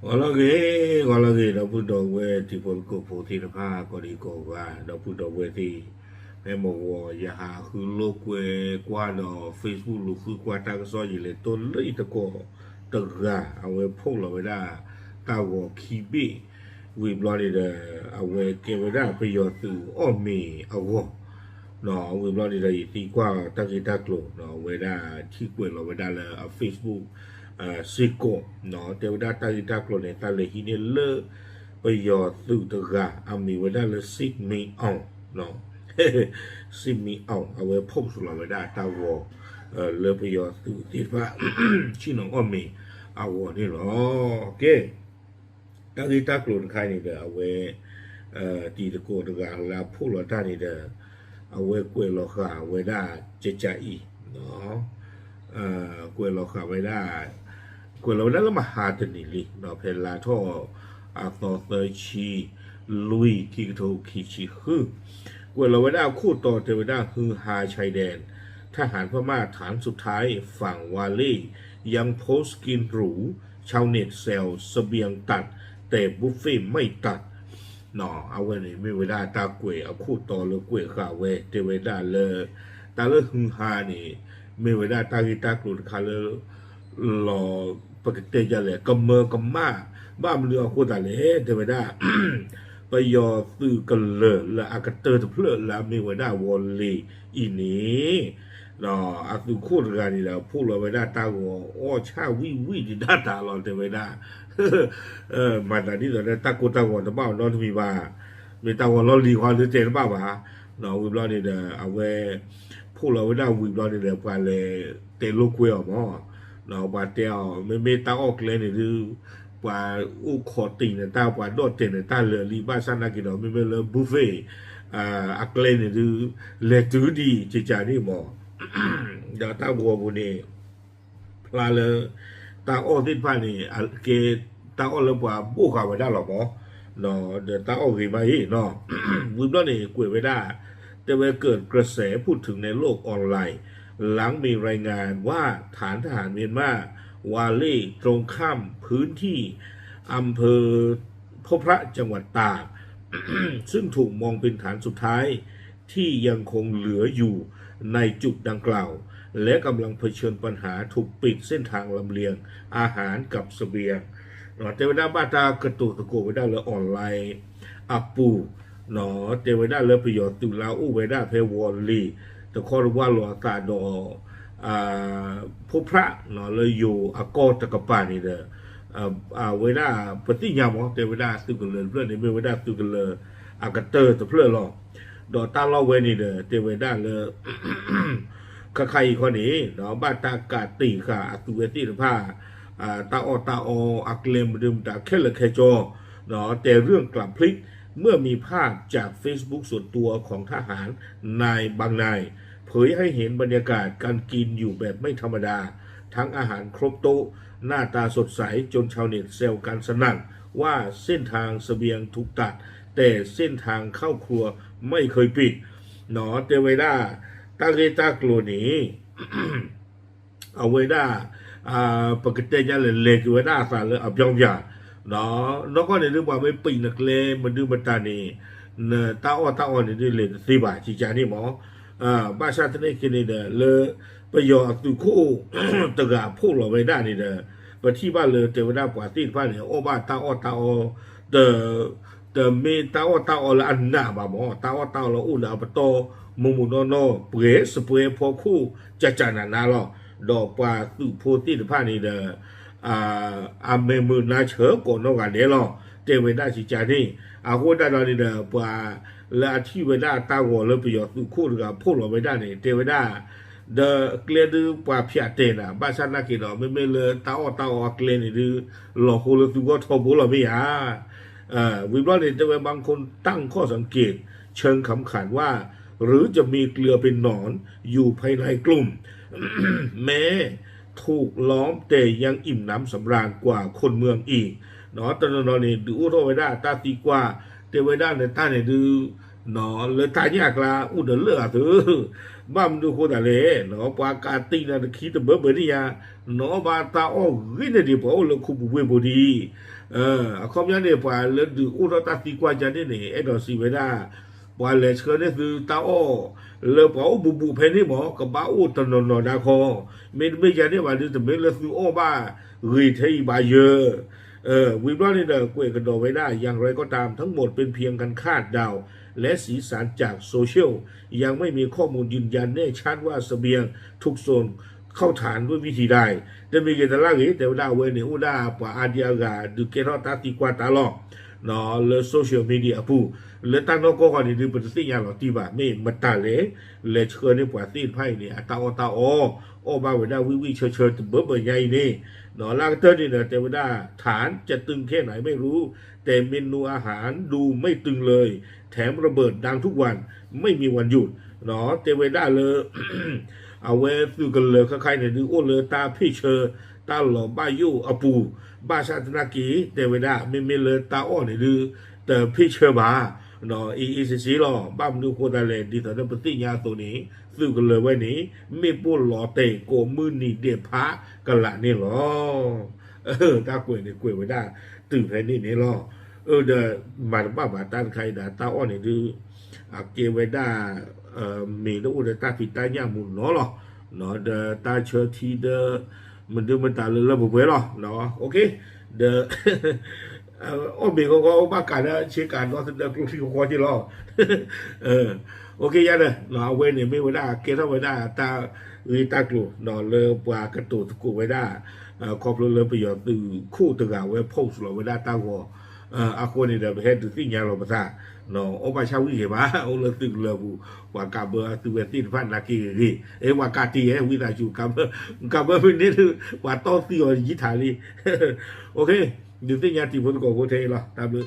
Kalau dah pun dah ti pun ko po ti na pa ko di ko ga dah pun dah ti me mo wo ya ha khu lo kwa no Facebook lu khu kwa ta so yi le to le i to ko to ga a we pho lo we da ta wo ki bi we blood it a we ke we da pe yo tu o mi a wo no we blood it ti kwa ta ki ta klo no we da ti kwe lo we da le a Facebook siko no te wada ta ita klo ne ta le hine le pe yo tu to ga ami wada le sit me on no sit me on awe pop so la wada ta wo le pe yo tu ti fa chi no o mi awo ni lo ke ta ita klo khai ni de awe ti de ko de ga la pho lo ta ni de awe kwe lo kha wada che cha i no kwe lo kha wada quello della Mahatani lì, no, per la to a to chi lui chi to chi chi hư quello เวลาคู่ต่อเทวดาคือฮาชายแดนทหารพม่าฐานสุดท้ายฝั่งวาลียังโพสต์กินหรูชาวเน็ตเซลเสบียงตัดแต่บุฟเฟ่ไม่ตัดเนาะเอาไว้นี่ไม่เวลาตากวยเอาคู่ต่อเลยกวยข่าวเวเทวดาเลยตาเลยฮือฮานี่ไม่เวลาตากิตากลุดคาเลยรอปกติจะเลยกำเมอกำมาบ้ามเรือคู่ตาเลยเทวดาไปยอซื้อกันเลยและอากาเตอร์เพลิดแล้วมีไว้ได้วอลลีอีนี้เนาะอาตุคู่กันนี่แหละพูดเราไว้ได้ตาหัวอ้อชาวิดีด้าตาเราเทวดามาตอนนี้ตอนนี้ตากูตาหัวตะเบ้านอนมีบ้ามีตาหัวเราลีความหรือเจนบ้าบ้าเนาะวิบล้อนี่เด้อเอาไว้พูดเราไว้ได้วิบล้อนี่เด้อไปเลยเตะลูกเกลียวมั้งเนาะบาเตียวไม่ตาออกเลยนี่ดูว่าอุคอติเนี่ยตาว่าโดดเจนตาเลยลีบ้าสันนักกินเราไม่เลยบุฟเฟ่อักเลนี่ดูเลตูดีจิจานี่มั้งเดี๋ยวตาบัวบุนี่พลาเลยตาอ้อที่ผ่านนี่เกตาอ้อเลยว่าบุกเข้าไปได้หรอมั้งเนาะเดี๋ยวตาอ้อกี่มาอีเนาะวิบล้อนี่กวยไปได้แต่เมื่อเกิดกระแสพูดถึงในโลกออนไลน์หลังมีรายงานว่าฐานทหารเมียนมาวาเล่ตรงข้ามพื้นที่อำเภอพบพระจังหวัดตาก ซึ่งถูกมองเป็นฐานสุดท้ายที่ยังคงเหลืออยู่ในจุดดังกล่าวและกำลังเผชิญปัญหาถูกปิดเส้นทางลำเลียงอาหารกับเสบียงเทวดาบ้าตากระตุกตะโกไว้ได้เลยออนไลน์อัปปูเนาะเทวดาเลยประโยชน์ตุลาอู้ไว้ได้เพวอลลีแต่ข้อรู้ว่าหลวงตาดอพบพระเนาะเลยอยู่อากอตะกปานี่เด้อเวลาปฏิญาณแต่เวลาตุกันเลยเพื่อนนี่ไม่เวลาตุกันเลยอากาเตอร์แต่เพื่อนหรอกดอตาเล่าเวนี่เด้อแต่เวลาเลยใครคนนี้เนาะบ้านตากาตีค่ะตุเวติผ้าตาออักเลมดื่มตาแค่ละแค่จอเนาะแต่เรื่องกลับพลิกเมื่อมีภาพจาก Facebook ส่วนตัวของทหารนายบางนายเผยให้เห็นบรรยากาศการกินอยู่แบบไม่ธรรมดาทั้งอาหารครบโต๊ะหน้าตาสดใสจนชาวเน็ตแซวกันสนั่นว่าเส้นทางเสบียงถูกตัดแต่เส้นทางเข้าครัวไม่เคยปิดเนาะแต่เวลาตาเกตากลัวนี้เอาไว้ได้ปกติจะเล็กไว้ได้สารเลยอับยองยาเนาะแล้วก็ในเรื่องว่าไม่ปีนักเลงมันดูมันตานี่เนตาอ้อนี่ได้เลยสิบาทจีจานี่หมอบ้านชาตินี่กินนี่เด้อเลยประโยชน์ตุคู่ตะกาพูดเราไว้ได้นี่เด้อไปที่บ้านเลยเทวดาปาตีบ้านเนี่ยโอ้บ้านตาอ้อเดมีตาอ้อละอันหน้าบ่หมอตาอ้อละอุ่นเอาไปโตมุนโนเปรสเปรพอคู่จะจานาหรอดอกปลาตุโพตีผ้านี่เด้อเมมือนาเฉอก่อนนอกกันเด้อเทวดาจิจานี่อาโคได้เรานี่เด้อปลาและที่เวลาตาหัวเลยประโยชน์ตุคู่กับพูดเราไว้ได้นี่เทวดาเดเกลียดูปลาเพียเตนะบ้านฉันนักกินเราไม่เลยตาอ้อเกลียนี่ดูหลอกคนเลยตัวก็ทบเราไม่หาวิบวัตเนี่ยจะเป็นบางคนตั้งข้อสังเกตเชิงขำขันว่าหรือจะมีเกลือเป็นหนอนอยู่ภายในกลุ่ม แม้ถูกล้อมแต่ยังอิ่มน้ำสำราญกว่าคนเมืองอีกเนาะตอนนี้ดูอุทไว้ได้ตาตีกว่าเทวดาเนี่ยตาเนี่ยดู no le tanya kla u de le tu bam du ko da le no pa ka ti na ki de be ni ya no ba ta o ri ne di bo le ku bu we bo di a ko mya ne pa le du u ro ta ti kwa ja ne ne e do si we da pa le chko ne tu ta o le pa o bu bu phe ni mo ka ba u to no no da ko me me ja ne ba de me le su o ba ri thai ba yeวิบวัตในเด็กเวกโดไว้ได้อย่างไรก็ตามทั้งหมดเป็นเพียงการคาดเดาและสีสันจากโซเชียลยังไม่มีข้อมูลยืนยันแน่ชัดว่าเสบียงทุกโซนเข้าฐานด้วยวิธีใดแต่มีเกตล่างนี้แต่ว่าเวเนอุดาปะอาเดียกาดูเกตตาติกวาตาลอเนาะเลยโซเชียลมีเดียผู้เลยตั้งนกก็คนนี้เป็นสิ่งอย่างหล่อที่ว่าไม่มาตาเลยเลยเชิญในปวดตีนไพ่เนี่ยตาโอมาเวลาวิเชิญเบื่อใหญ่นี่เนาะล่างเตอร์นี่เนี่ยแต่ว่าฐานจะตึงแค่ไหนไม่รู้แต่เมนูอาหารดูไม่ตึงเลยแถมระเบิดดังทุกวันไม่มีวันหยุดเนาะแต่เวลาเลย เอาไว้ซื้อกันเลยใครๆเนี่ยดูโอ้เลยตาพี่เชอตาหล่อบ้ายู่อปูบ้าชาตินากีแต่เวลาไม่เลยตาอ้อเนี่ยดูแต่พี่เชอมาเนาะอีสิหล่อบ้ามดูโคตรเลยดีแต่ในปฏิญญาตัวนี้ซื้อกันเลยไว้นี้ไม่พูดหล่อเตะโกมือหนีเดียพระกันละนี่หรอตากล้วยเนี่ยกล้วยไว้ได้ตื่นแค่นี้หรอเดี๋ยวมาบ้าตันใครด่าตาอ้อเนี่ยดูเกไว้ได้มีแล้วอุดตาผิดตาเนี่ยมุนเนาะหรอเนาะเดตาเชิดทีเดมันดูมันตาเลยระบบไว้หรอเนาะโอเคเดอ้อมีก็บ้ากันนะเชื่อกันเนาะเดกลุ่มที่เขาที่รอโอเคยันเลยเนาะเว้นเนี่ยไม่ไว้ได้เกทับไว้ได้ตาตากลุ่มเนาะเลยปลากระตุกกูไว้ได้ครอบครัวเลยประโยชน์ตื่นคู่ตื่นเอาไว้โพสต์เราไว้ได้ตาหัวอาคนนี่เดี๋ยวไปเห็นสิ่งอย่างเราภาษาเนาะโอปชาวิเหมาโอเลยตึงเลยผู้ว่ากาเบอร์ตัวตีนฟันนักกีฬาว่ากาตีวิตาจูกาเบอร์เป็นนี่ว่าต้องตีอยิทาลีโอเคดูสิ่งอย่างที่ผมก็โคตรเลยตามเลย